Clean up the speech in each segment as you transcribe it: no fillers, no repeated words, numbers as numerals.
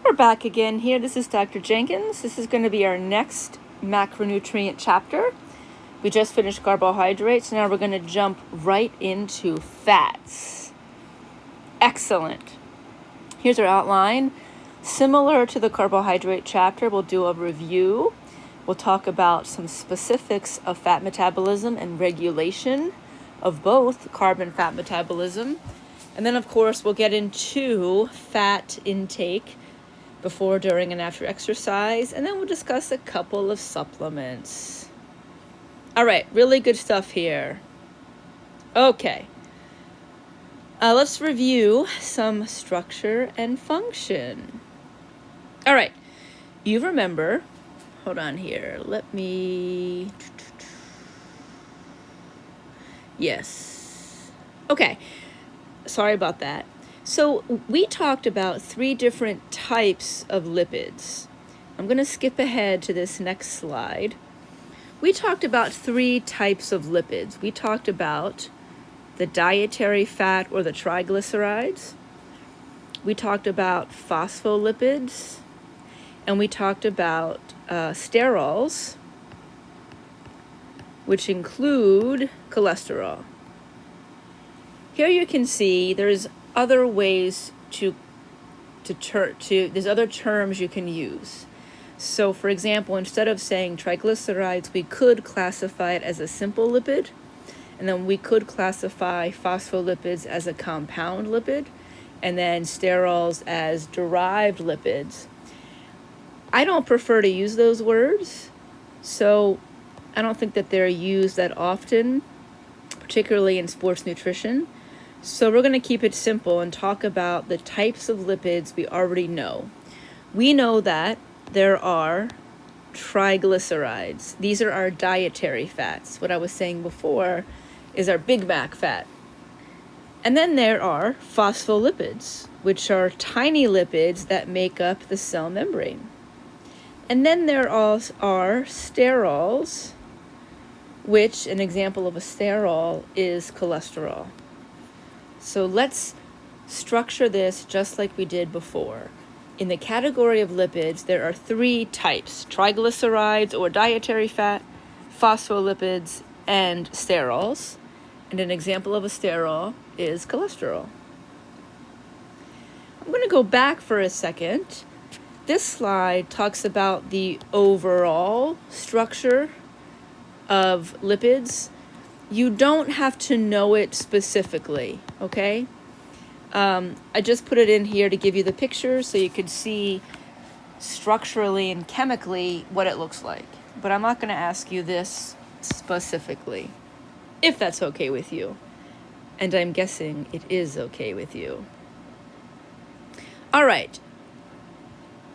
We're back again here. This is Dr. Jenkins. This is going to be our next macronutrient chapter. We just finished carbohydrates. Now we're going to jump right into fats. Excellent. Here's our outline. Similar to the carbohydrate chapter, we'll do a review. We'll talk about some specifics of fat metabolism and regulation of both carb and fat metabolism. And then, of course, we'll get into fat intake before, during, and after exercise. And then we'll discuss a couple of supplements. All right, really good stuff here. Okay. Let's review some structure and function. All right. You remember, hold on here. Yes. Okay. Sorry about that. So we talked about 3 different types of lipids. I'm going to skip ahead to this next slide. We talked about 3 types of lipids. We talked about the dietary fat or the triglycerides. We talked about phospholipids. And we talked about sterols, which include cholesterol. Here you can see there's other ways there's other terms you can use. So for example, instead of saying triglycerides, we could classify it as a simple lipid, and then we could classify phospholipids as a compound lipid, and then sterols as derived lipids. I don't prefer to use those words, so I don't think that they're used that often, particularly in sports nutrition. So we're going to keep it simple and talk about the types of lipids we already know. We know that there are triglycerides. These are our dietary fats. What I was saying before is our Big Mac fat. And then there are phospholipids, which are tiny lipids that make up the cell membrane. And then there are sterols, which an example of a sterol is cholesterol. So let's structure this just like we did before. In the category of lipids, there are 3 types: triglycerides or dietary fat, phospholipids, and sterols. And an example of a sterol is cholesterol. I'm going to go back for a second. This slide talks about the overall structure of lipids. You don't have to know it specifically, okay? I just put it in here to give you the picture so you could see structurally and chemically what it looks like. But I'm not going to ask you this specifically, if that's okay with you. And I'm guessing it is okay with you. All right.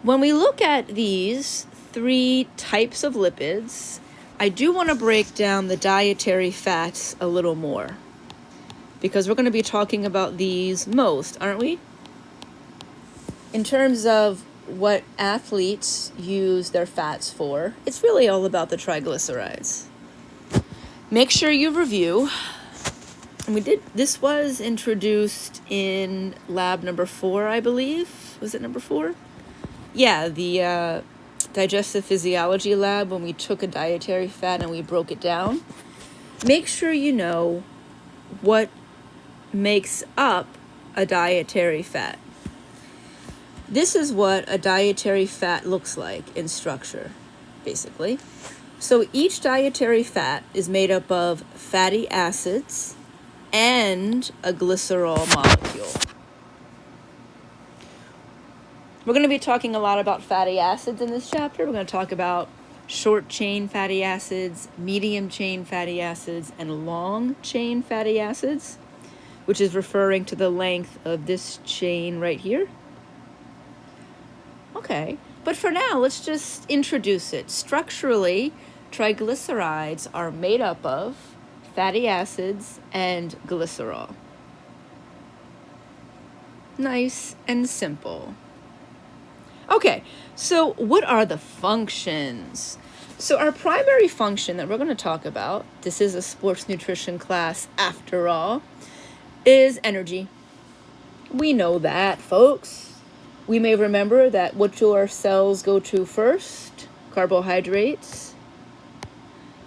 When we look at these 3 types of lipids, I do want to break down the dietary fats a little more, because we're going to be talking about these most, aren't we? In terms of what athletes use their fats for, it's really all about the triglycerides. Make sure you review. And this was introduced in lab number 4, I believe. Was it number 4? Yeah, the digestive physiology lab, when we took a dietary fat and we broke it down. Make sure you know what makes up a dietary fat. This is what a dietary fat looks like in structure, basically. So each dietary fat is made up of fatty acids and a glycerol molecule. We're going to be talking a lot about fatty acids in this chapter. We're going to talk about short-chain fatty acids, medium-chain fatty acids, and long-chain fatty acids, which is referring to the length of this chain right here. Okay, but for now, let's just introduce it. Structurally, triglycerides are made up of fatty acids and glycerol. Nice and simple. Okay, so what are the functions? So our primary function that we're going to talk about, this is a sports nutrition class after all, is energy. We know that, folks. We may remember that what do our cells go to first? Carbohydrates.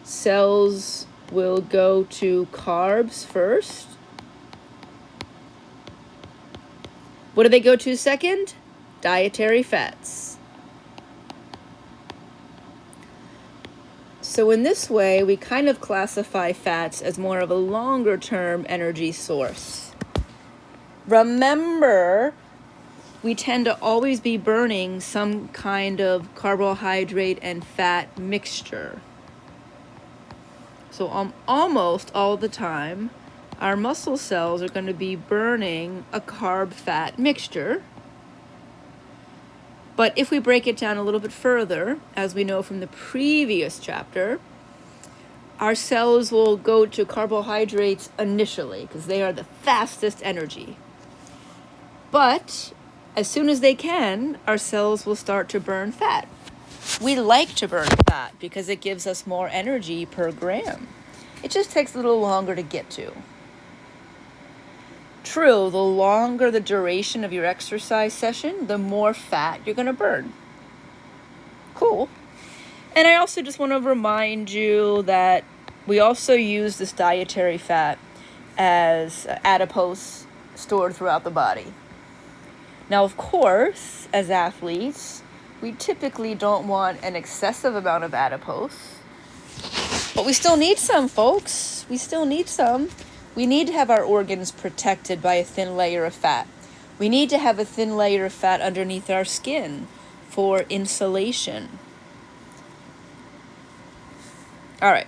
Cells will go to carbs first. What do they go to second? Dietary fats. So in this way, we kind of classify fats as more of a longer-term energy source. Remember, we tend to always be burning some kind of carbohydrate and fat mixture. So almost all the time, our muscle cells are going to be burning a carb-fat mixture. But if we break it down a little bit further, as we know from the previous chapter, our cells will go to carbohydrates initially because they are the fastest energy. But as soon as they can, our cells will start to burn fat. We like to burn fat because it gives us more energy per gram. It just takes a little longer to get to. True, the longer the duration of your exercise session, the more fat you're going to burn. Cool. And I also just want to remind you that we also use this dietary fat as adipose stored throughout the body. Now, of course, as athletes, we typically don't want an excessive amount of adipose, but we still need some, folks. We still need some. We need to have our organs protected by a thin layer of fat. We need to have a thin layer of fat underneath our skin for insulation. All right.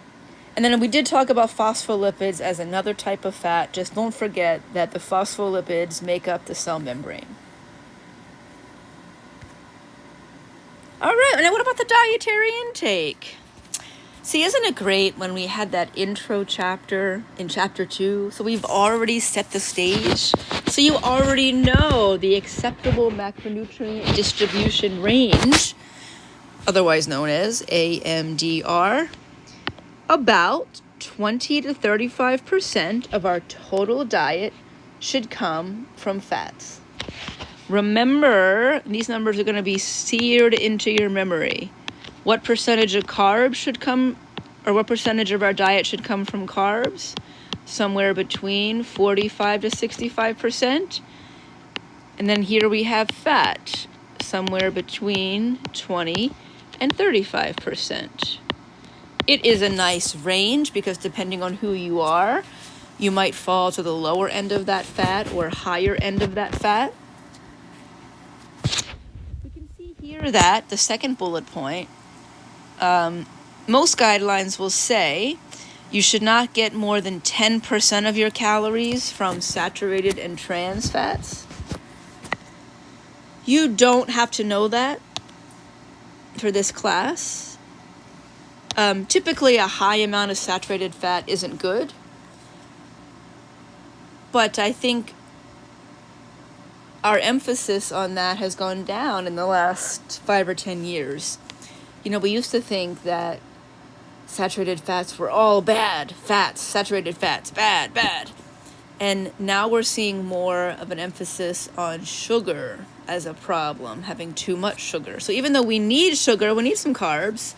And then we did talk about phospholipids as another type of fat. Just don't forget that the phospholipids make up the cell membrane. All right. And then what about the dietary intake? See, isn't it great when we had that intro chapter in chapter 2? So we've already set the stage. So you already know the acceptable macronutrient distribution range, otherwise known as AMDR. About 20 to 35% of our total diet should come from fats. Remember, these numbers are going to be seared into your memory. What percentage of carbs should come, or what percentage of our diet should come from carbs? Somewhere between 45 to 65%. And then here we have fat, somewhere between 20 and 35%. It is a nice range because depending on who you are, you might fall to the lower end of that fat or higher end of that fat. We can see here that the second bullet point, most guidelines will say you should not get more than 10% of your calories from saturated and trans fats. You don't have to know that for this class. Typically, a high amount of saturated fat isn't good. But I think our emphasis on that has gone down in the last 5 or 10 years. You know, we used to think that saturated fats were all bad. Fats, saturated fats, bad. And now we're seeing more of an emphasis on sugar as a problem, having too much sugar. So even though we need sugar, we need some carbs,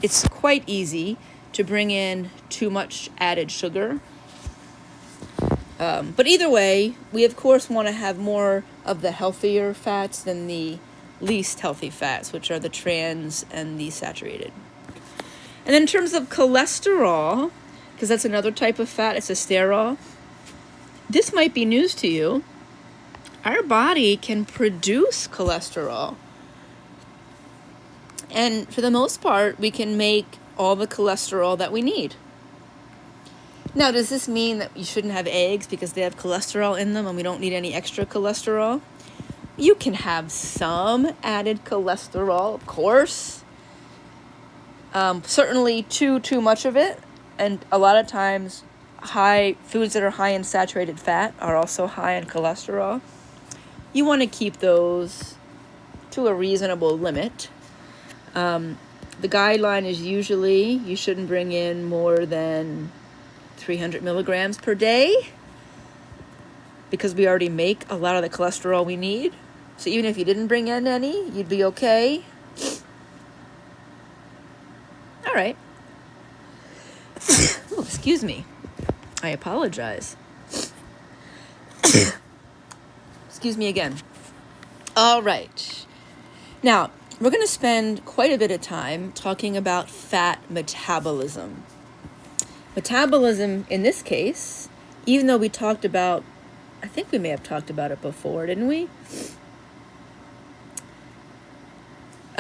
it's quite easy to bring in too much added sugar. But either way, we of course want to have more of the healthier fats than the least healthy fats, which are the trans and the saturated. And then in terms of cholesterol, because that's another type of fat, it's a sterol. This might be news to you. Our body can produce cholesterol. And for the most part, we can make all the cholesterol that we need. Now, does this mean that you shouldn't have eggs because they have cholesterol in them and we don't need any extra cholesterol? You can have some added cholesterol, of course. Certainly too much of it. And a lot of times, foods that are high in saturated fat are also high in cholesterol. You want to keep those to a reasonable limit. The guideline is usually you shouldn't bring in more than 300 milligrams per day because we already make a lot of the cholesterol we need. So even if you didn't bring in any, you'd be okay. All right. Oh, excuse me. I apologize. Excuse me again. All right. Now, we're going to spend quite a bit of time talking about fat metabolism. Metabolism, in this case, even though we talked about, I think we may have talked about it before, didn't we?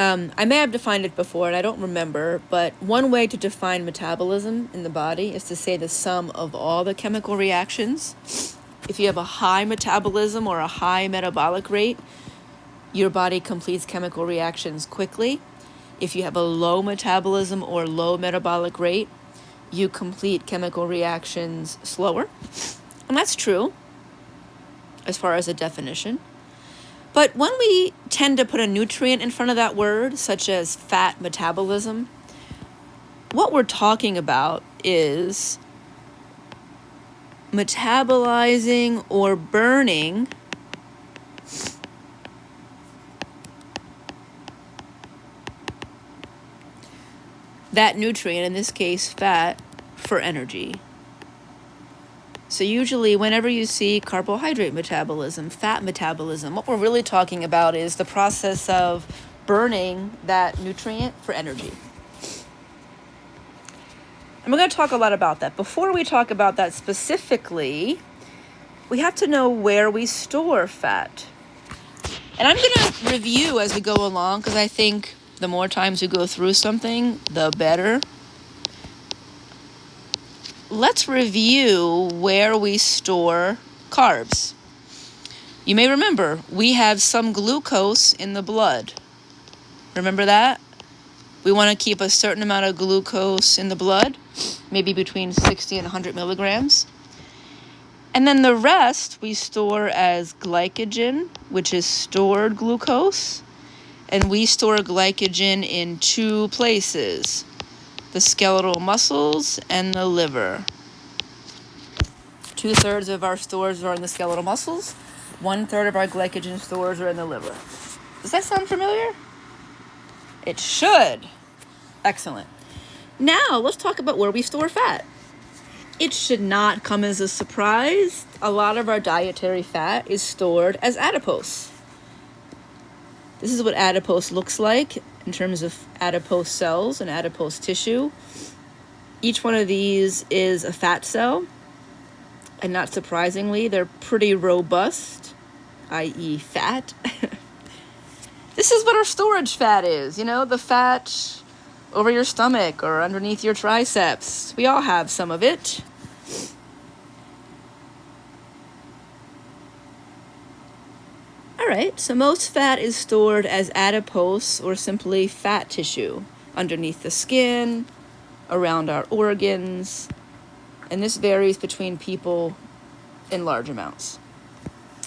I may have defined it before, and I don't remember, but one way to define metabolism in the body is to say the sum of all the chemical reactions. If you have a high metabolism or a high metabolic rate, your body completes chemical reactions quickly. If you have a low metabolism or low metabolic rate, you complete chemical reactions slower. And that's true as far as a definition. But when we tend to put a nutrient in front of that word, such as fat metabolism, what we're talking about is metabolizing or burning that nutrient, in this case fat, for energy. So usually whenever you see carbohydrate metabolism, fat metabolism, what we're really talking about is the process of burning that nutrient for energy. And we're going to talk a lot about that. Before we talk about that specifically, we have to know where we store fat. And I'm going to review as we go along, because I think the more times we go through something, the better. Let's review where we store carbs. You may remember, we have some glucose in the blood. Remember that? We want to keep a certain amount of glucose in the blood, maybe between 60 and 100 milligrams. And then the rest we store as glycogen, which is stored glucose. And we store glycogen in two places: the skeletal muscles and the liver. 2/3 of our stores are in the skeletal muscles. 1/3 of our glycogen stores are in the liver. Does that sound familiar? It should. Excellent. Now let's talk about where we store fat. It should not come as a surprise. A lot of our dietary fat is stored as adipose. This is what adipose looks like in terms of adipose cells and adipose tissue. Each one of these is a fat cell, and not surprisingly, they're pretty robust, i.e. fat. This is what our storage fat is, the fat over your stomach or underneath your triceps. We all have some of it. All right, so most fat is stored as adipose or simply fat tissue underneath the skin, around our organs, and this varies between people in large amounts.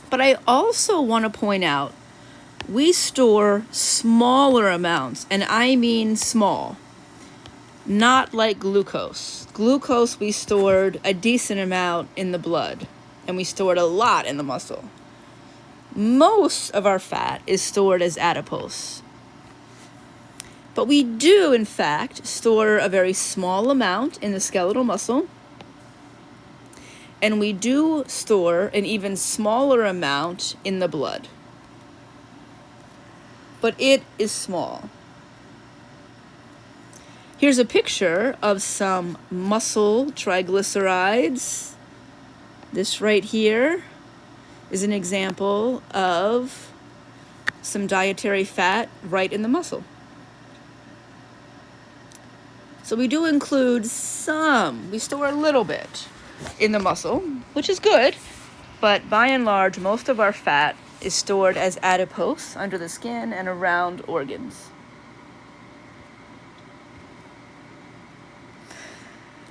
But I also want to point out, we store smaller amounts, and I mean small, not like glucose. Glucose, we stored a decent amount in the blood, and we stored a lot in the muscle. Most of our fat is stored as adipose. But we do, in fact, store a very small amount in the skeletal muscle, and we do store an even smaller amount in the blood. But it is small. Here's a picture of some muscle triglycerides. This right here is an example of some dietary fat right in the muscle. So we do include some, we store a little bit in the muscle, which is good, but by and large, most of our fat is stored as adipose under the skin and around organs.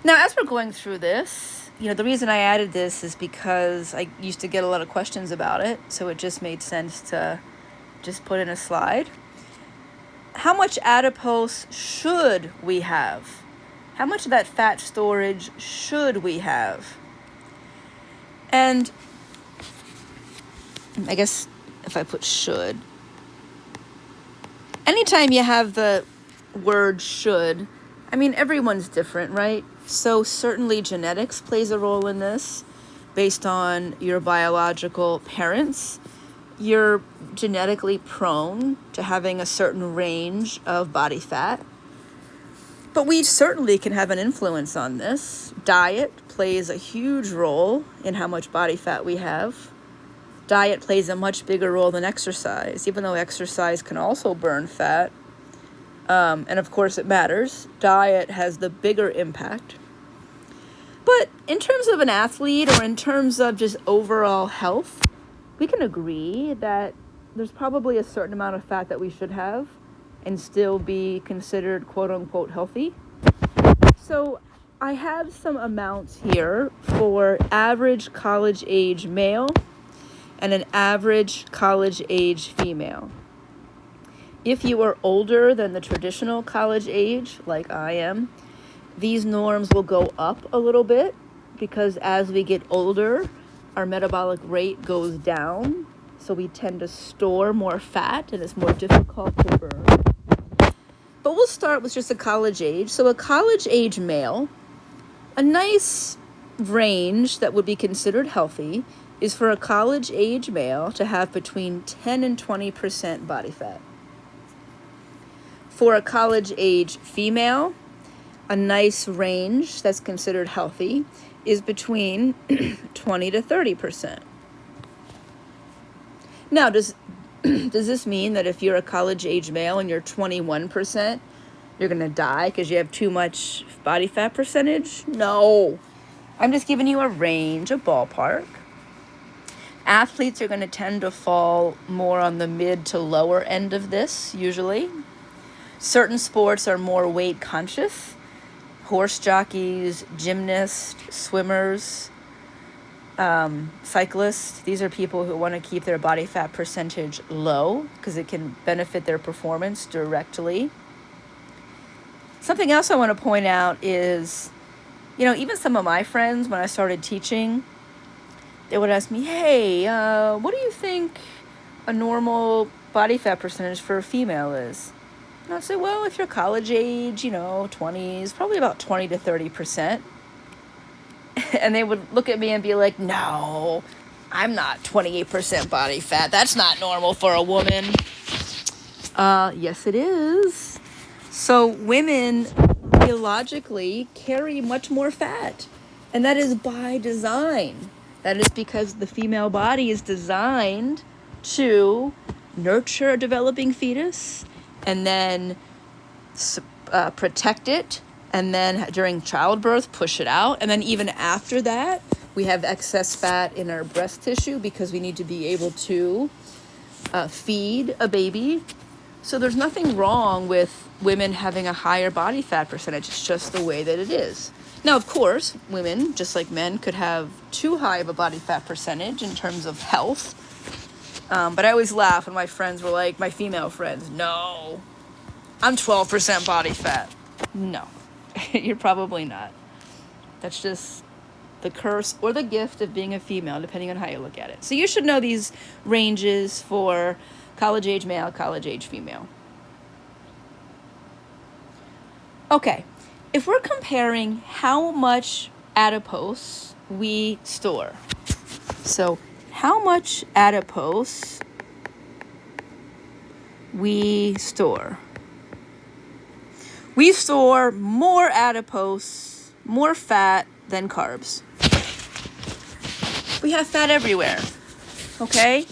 Now, as we're going through this, the reason I added this is because I used to get a lot of questions about it, so it just made sense to just put in a slide. How much adipose should we have? How much of that fat storage should we have? And I guess if I put should. Anytime you have the word should, I mean, everyone's different, right? So certainly genetics plays a role in this. Based on your biological parents, you're genetically prone to having a certain range of body fat. But we certainly can have an influence on this. Diet plays a huge role in how much body fat we have. Diet plays a much bigger role than exercise, even though exercise can also burn fat. And of course it matters. Diet has the bigger impact. But in terms of an athlete or in terms of just overall health, we can agree that there's probably a certain amount of fat that we should have and still be considered quote unquote healthy. So I have some amounts here for average college age male and an average college age female. If you are older than the traditional college age, like I am, these norms will go up a little bit because as we get older, our metabolic rate goes down. So we tend to store more fat and it's more difficult to burn. But we'll start with just a college age. So a college age male, a nice range that would be considered healthy is for a college age male to have between 10 and 20% body fat. For a college age female, a nice range that's considered healthy is between 20 to 30%. Now, does this mean that if you're a college age male and you're 21%, you're going to die because you have too much body fat percentage? No. I'm just giving you a range, a ballpark. Athletes are going to tend to fall more on the mid to lower end of this, usually. Certain sports are more weight conscious. Horse jockeys, gymnasts, swimmers, cyclists. These are people who want to keep their body fat percentage low because it can benefit their performance directly. Something else I want to point out is, even some of my friends, when I started teaching, they would ask me, hey, what do you think a normal body fat percentage for a female is? And I'd say, well, if you're college age, 20s, probably about 20 to 30%. And they would look at me and be like, no, I'm not 28% body fat. That's not normal for a woman. Yes, it is. So women biologically carry much more fat. And that is by design. That is because the female body is designed to nurture a developing fetus and then protect it, and then during childbirth, push it out. And then even after that, we have excess fat in our breast tissue because we need to be able to feed a baby. So there's nothing wrong with women having a higher body fat percentage. It's just the way that it is. Now, of course, women, just like men, could have too high of a body fat percentage in terms of health. But I always laugh when my friends were like, my female friends, no, I'm 12% body fat. No, you're probably not. That's just the curse or the gift of being a female, depending on how you look at it. So you should know these ranges for college age male, college age female. Okay, if we're comparing how much adipose we store, so how much adipose we store. We store more adipose, more fat than carbs. We have fat everywhere, okay?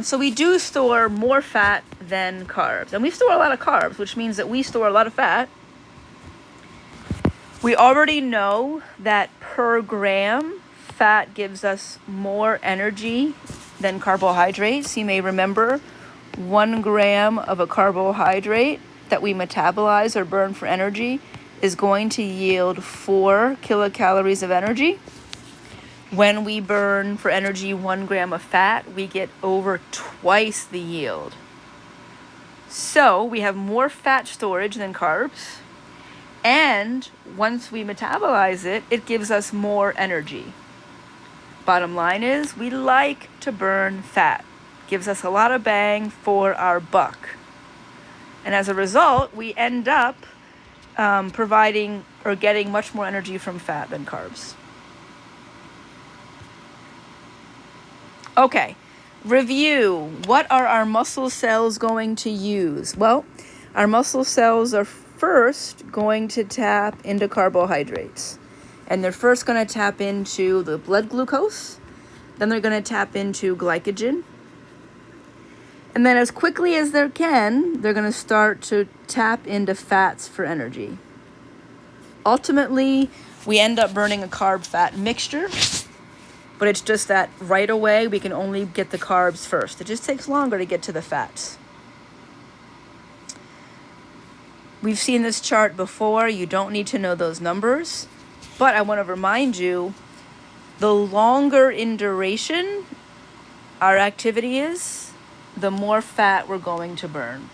So we do store more fat than carbs. And we store a lot of carbs, which means that we store a lot of fat. We already know that per gram, fat gives us more energy than carbohydrates. You may remember 1 gram of a carbohydrate that we metabolize or burn for energy is going to yield 4 kilocalories of energy. When we burn for energy 1 gram of fat, we get over twice the yield. So we have more fat storage than carbs. And once we metabolize it, it gives us more energy. Bottom line is, we like to burn fat. Gives us a lot of bang for our buck. And as a result, we end up providing or getting much more energy from fat than carbs. Okay, review. What are our muscle cells going to use? Well, our muscle cells are first going to tap into carbohydrates. And they're first going to tap into the blood glucose. Then they're going to tap into glycogen. And then as quickly as they can, they're going to start to tap into fats for energy. Ultimately, we end up burning a carb-fat mixture, but it's just that right away we can only get the carbs first. It just takes longer to get to the fats. We've seen this chart before. You don't need to know those numbers, but I want to remind you, the longer in duration our activity is, the more fat we're going to burn.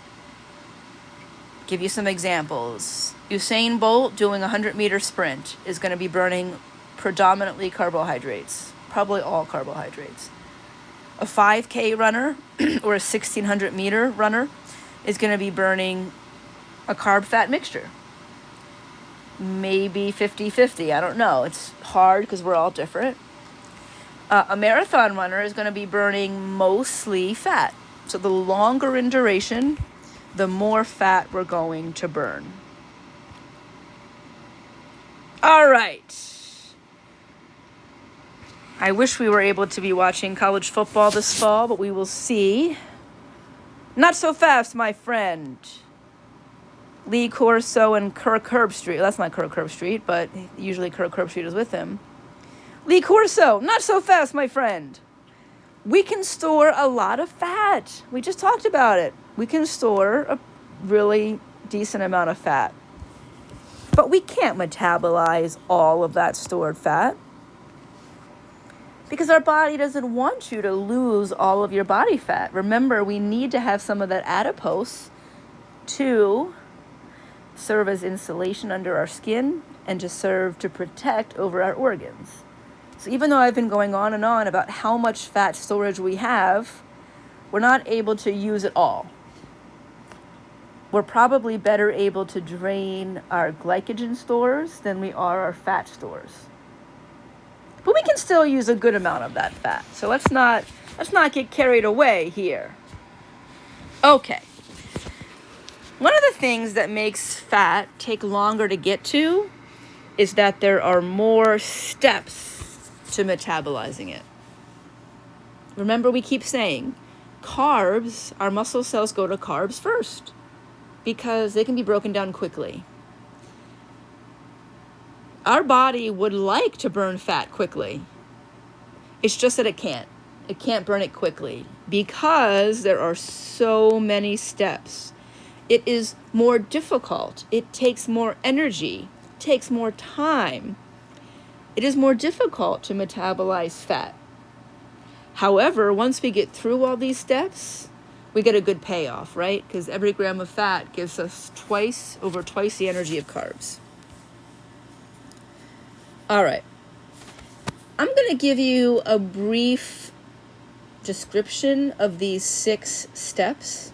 Give you some examples. Usain Bolt doing a 100-meter sprint is going to be burning predominantly carbohydrates, probably all carbohydrates. A 5K runner or a 1,600-meter runner is going to be burning a carb-fat mixture. Maybe 50-50, I don't know. It's hard because we're all different. A marathon runner is going to be burning mostly fat. So the longer in duration, the more fat we're going to burn. All right. I wish we were able to be watching college football this fall, but we will see. Not so fast, my friend. Lee Corso and Kirk Herbstreit. That's not Kirk Herbstreit, but usually Kirk Herbstreit is with him. Lee Corso, not so fast, my friend. We can store a lot of fat. We just talked about it. We can store a really decent amount of fat. But we can't metabolize all of that stored fat because our body doesn't want you to lose all of your body fat. Remember, we need to have some of that adipose to serve as insulation under our skin and to serve to protect over our organs. So even though I've been going on and on about how much fat storage we have, we're not able to use it all. We're probably better able to drain our glycogen stores than we are our fat stores. But we can still use a good amount of that fat. So let's not get carried away here. Okay. One of the things that makes fat take longer to get to is that there are more steps to metabolizing it. Remember, we keep saying carbs, our muscle cells go to carbs first because they can be broken down quickly. Our body would like to burn fat quickly. It's just that it can't. It can't burn it quickly because there are so many steps. It is more difficult. It takes more energy, takes more time. It is more difficult to metabolize fat. However, once we get through all these steps, we get a good payoff, right? Because every gram of fat gives us over twice the energy of carbs. All right. I'm going to give you a brief description of these 6 steps.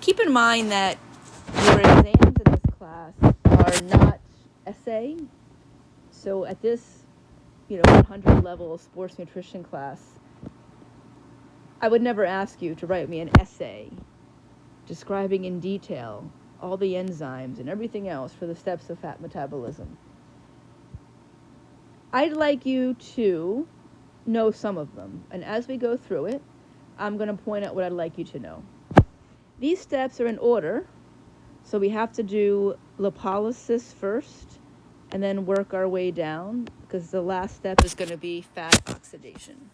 Keep in mind that your exams in this class are not essay. So at this, 100 level sports nutrition class, I would never ask you to write me an essay describing in detail all the enzymes and everything else for the steps of fat metabolism. I'd like you to know some of them. And as we go through it, I'm going to point out what I'd like you to know. These steps are in order. So we have to do lipolysis first and then work our way down because the last step is going to be fat oxidation.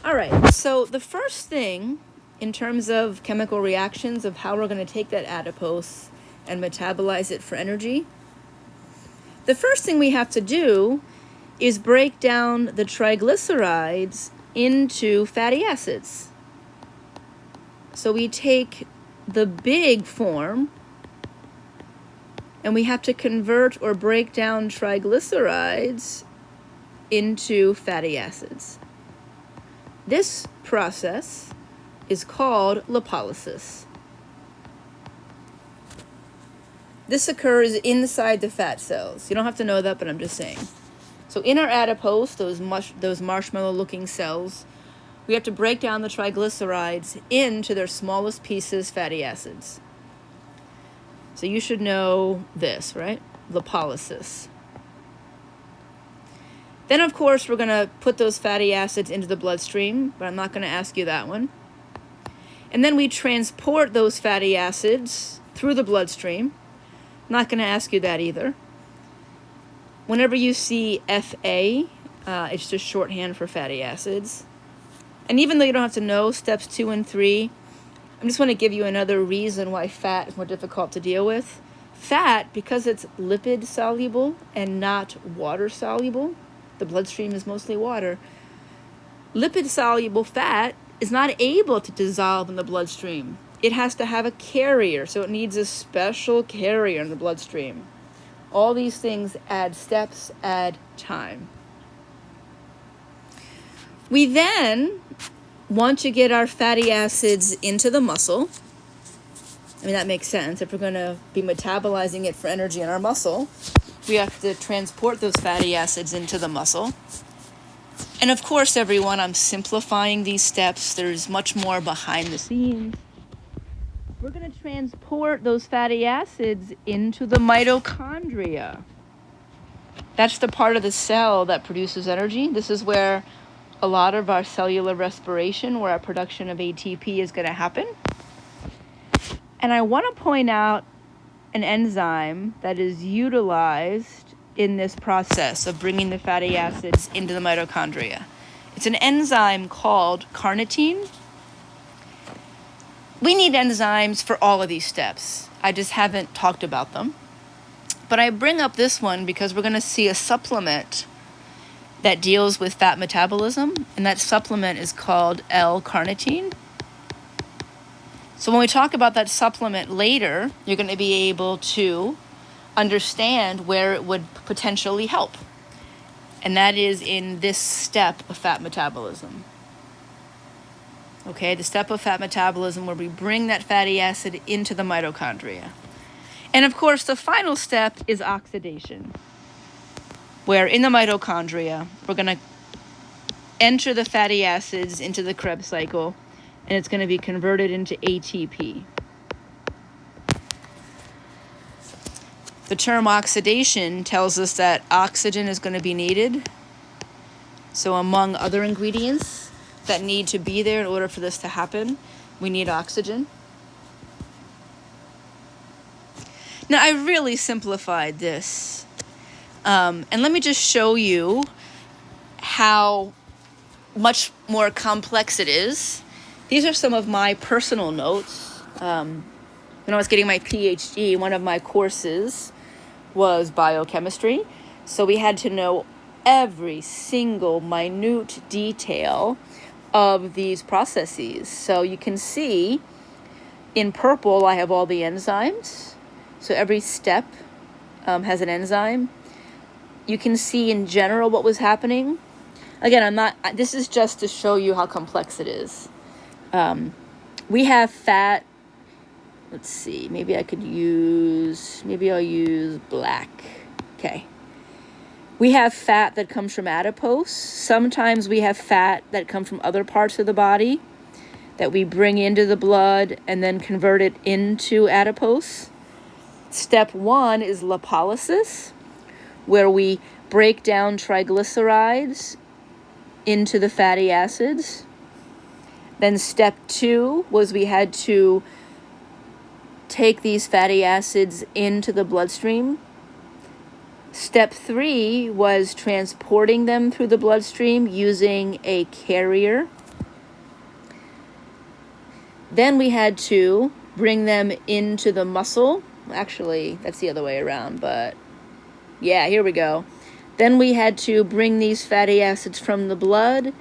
All right, so the first thing in terms of chemical reactions of how we're going to take that adipose and metabolize it for energy, the first thing we have to do is break down the triglycerides into fatty acids. So we take the big form and we have to convert or break down triglycerides into fatty acids. This process is called lipolysis. This occurs inside the fat cells. You don't have to know that, but I'm just saying. So in our adipose, those marshmallow-looking cells, we have to break down the triglycerides into their smallest pieces, fatty acids. So you should know this, right? Lipolysis. Then, of course, we're going to put those fatty acids into the bloodstream, but I'm not going to ask you that one. And then we transport those fatty acids through the bloodstream. Not going to ask you that either. Whenever you see FA, it's just shorthand for fatty acids. And even though you don't have to know steps 2 and 3, I just want to give you another reason why fat is more difficult to deal with. Fat, because it's lipid soluble and not water soluble, the bloodstream is mostly water. Lipid soluble fat is not able to dissolve in the bloodstream. It has to have a carrier, so it needs a special carrier in the bloodstream. All these things add steps, add time. We then want to get our fatty acids into the muscle. I mean, that makes sense. If we're going to be metabolizing it for energy in our muscle, we have to transport those fatty acids into the muscle. And of course, everyone, I'm simplifying these steps. There's much more behind the scenes. We're going to transport those fatty acids into the mitochondria. That's the part of the cell that produces energy. This is where a lot of our cellular respiration, where our production of ATP is going to happen. And I want to point out an enzyme that is utilized in this process of bringing the fatty acids into the mitochondria. It's an enzyme called carnitine. We need enzymes for all of these steps. I just haven't talked about them. But I bring up this one because we're going to see a supplement that deals with fat metabolism, and that supplement is called L-carnitine. So when we talk about that supplement later, you're going to be able to understand where it would potentially help. And that is in this step of fat metabolism. Okay, the step of fat metabolism where we bring that fatty acid into the mitochondria. And of course, the final step is oxidation, where in the mitochondria, we're going to enter the fatty acids into the Krebs cycle, and it's going to be converted into ATP. The term oxidation tells us that oxygen is going to be needed. So among other ingredients that need to be there in order for this to happen, we need oxygen. Now, I really simplified this. And let me just show you how much more complex it is. These are some of my personal notes. When I was getting my PhD, one of my courses was biochemistry. So we had to know every single minute detail of these processes. So you can see in purple, I have all the enzymes. So every step has an enzyme. You can see in general what was happening. Again, this is just to show you how complex it is. We have fat. Let's see, maybe I'll use black. Okay. We have fat that comes from adipose. Sometimes we have fat that come from other parts of the body that we bring into the blood and then convert it into adipose. Step 1 is lipolysis, where we break down triglycerides into the fatty acids. Then step 2 was we had to take these fatty acids into the bloodstream. Step 3 was transporting them through the bloodstream using a carrier. Then we had to bring them into the muscle. Actually, that's the other way around, but yeah, here we go. Then we had to bring these fatty acids from the blood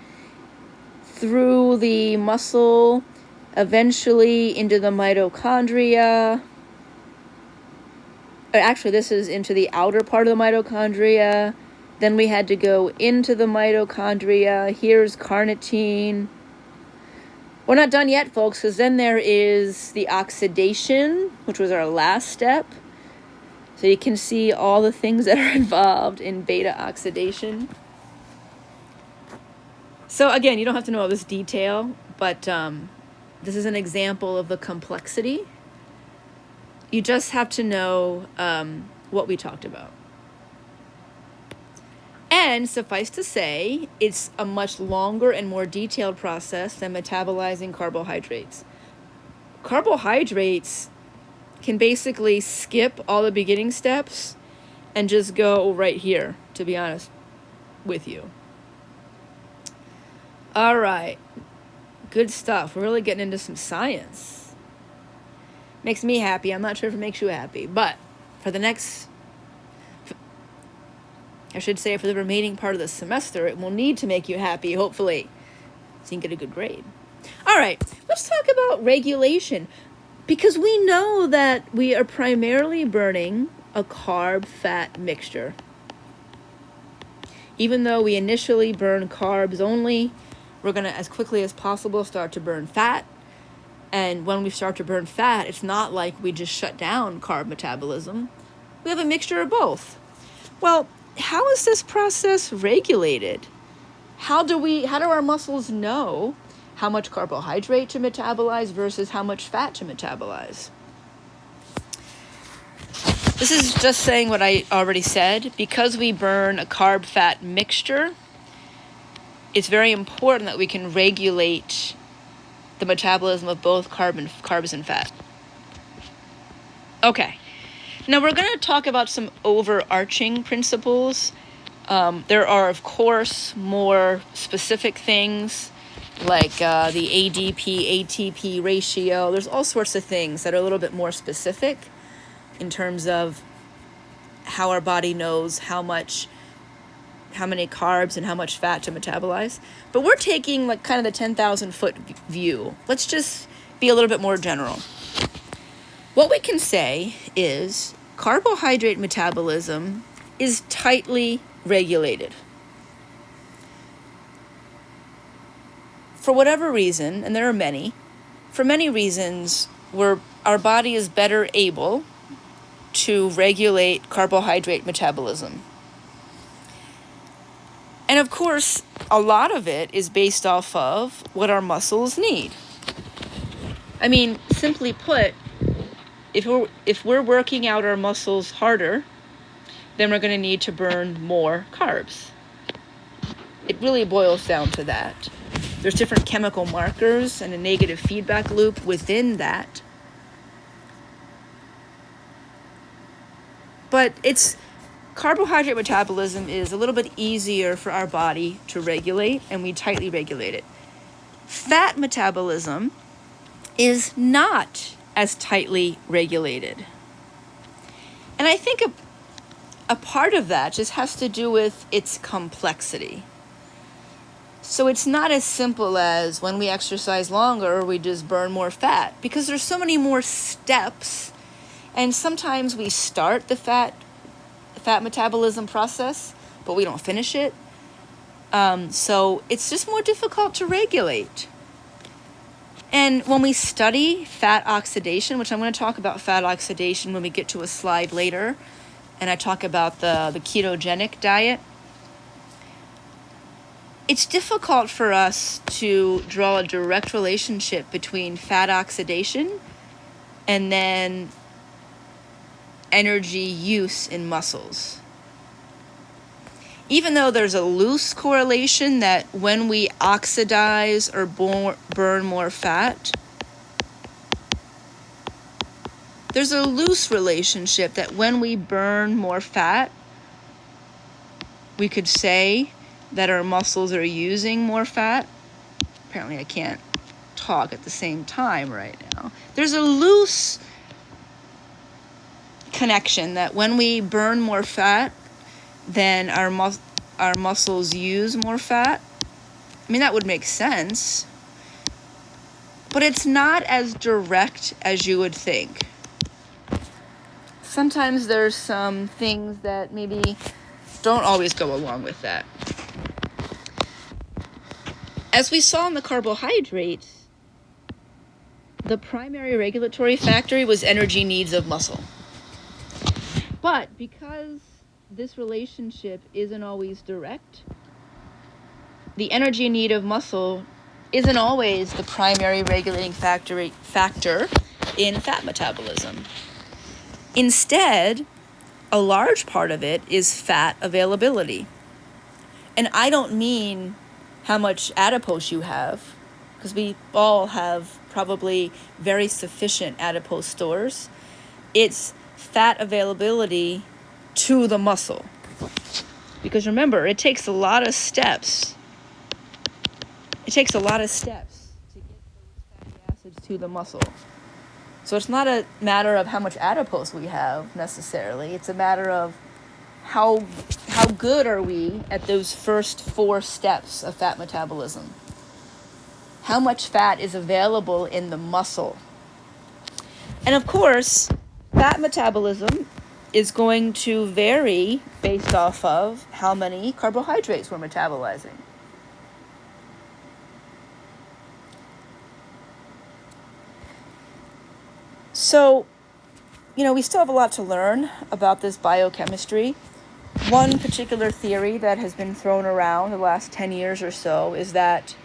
through the muscle, eventually into the mitochondria. Actually, this is into the outer part of the mitochondria. Then we had to go into the mitochondria. Here's carnitine. We're not done yet, folks, because then there is the oxidation, which was our last step. So you can see all the things that are involved in beta oxidation. So again, you don't have to know all this detail, but this is an example of the complexity. You just have to know what we talked about. And suffice to say, it's a much longer and more detailed process than metabolizing carbohydrates. Carbohydrates can basically skip all the beginning steps and just go right here, to be honest with you. All right, good stuff. We're really getting into some science. Makes me happy. I'm not sure if it makes you happy, but for the next, I should say for the remaining part of the semester, it will need to make you happy, hopefully, so you can get a good grade. All right, let's talk about regulation, because we know that we are primarily burning a carb-fat mixture. Even though we initially burn carbs only, we're going to, as quickly as possible, start to burn fat. And when we start to burn fat, it's not like we just shut down carb metabolism. We have a mixture of both. Well, how is this process regulated? How do our muscles know how much carbohydrate to metabolize versus how much fat to metabolize? This is just saying what I already said. Because we burn a carb-fat mixture, it's very important that we can regulate the metabolism of both carbs and fat. Okay. Now we're going to talk about some overarching principles. There are, of course, more specific things like the ADP-ATP ratio. There's all sorts of things that are a little bit more specific in terms of how our body knows how many carbs and how much fat to metabolize. But we're taking like kind of the 10,000 foot view. Let's just be a little bit more general. What we can say is carbohydrate metabolism is tightly regulated. For whatever reason, and there are many, for many reasons, our body is better able to regulate carbohydrate metabolism. And of course, a lot of it is based off of what our muscles need. I mean, simply put, if we're working out our muscles harder, then we're going to need to burn more carbs. It really boils down to that. There's different chemical markers and a negative feedback loop within that. But carbohydrate metabolism is a little bit easier for our body to regulate, and we tightly regulate it. Fat metabolism is not as tightly regulated. And I think a part of that just has to do with its complexity. So it's not as simple as when we exercise longer, we just burn more fat, because there's so many more steps. And sometimes we start the fat metabolism process, but we don't finish it. So it's just more difficult to regulate. And when we study fat oxidation, which I'm going to talk about fat oxidation when we get to a slide later, and I talk about the ketogenic diet, it's difficult for us to draw a direct relationship between fat oxidation and then energy use in muscles. Even though there's a loose correlation that when we oxidize or burn more fat, there's a loose relationship that when we burn more fat, we could say that our muscles are using more fat. Apparently I can't talk at the same time right now. There's a loose connection that when we burn more fat, then our muscles use more fat. I mean, that would make sense, but it's not as direct as you would think. Sometimes there's some things that maybe don't always go along with that. As we saw in the carbohydrates, the primary regulatory factor was energy needs of muscle. But because this relationship isn't always direct, the energy need of muscle isn't always the primary regulating factor in fat metabolism. Instead, a large part of it is fat availability. And I don't mean how much adipose you have, because we all have probably very sufficient adipose stores. It's fat availability to the muscle. Because remember, it takes a lot of steps. It takes a lot of steps to get those fatty acids to the muscle. So it's not a matter of how much adipose we have necessarily. It's a matter of how good are we at those first 4 steps of fat metabolism. How much fat is available in the muscle. And of course, fat metabolism is going to vary based off of how many carbohydrates we're metabolizing. So, we still have a lot to learn about this biochemistry. One particular theory that has been thrown around the last 10 years or so is that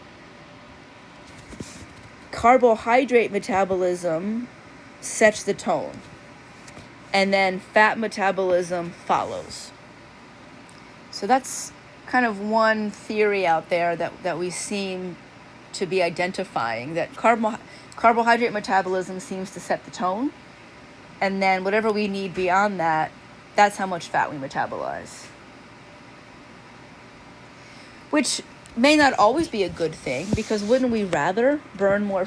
carbohydrate metabolism sets the tone, and then fat metabolism follows. So that's kind of one theory out there that we seem to be identifying, that carbohydrate metabolism seems to set the tone, and then whatever we need beyond that, that's how much fat we metabolize. Which may not always be a good thing, because wouldn't we rather burn more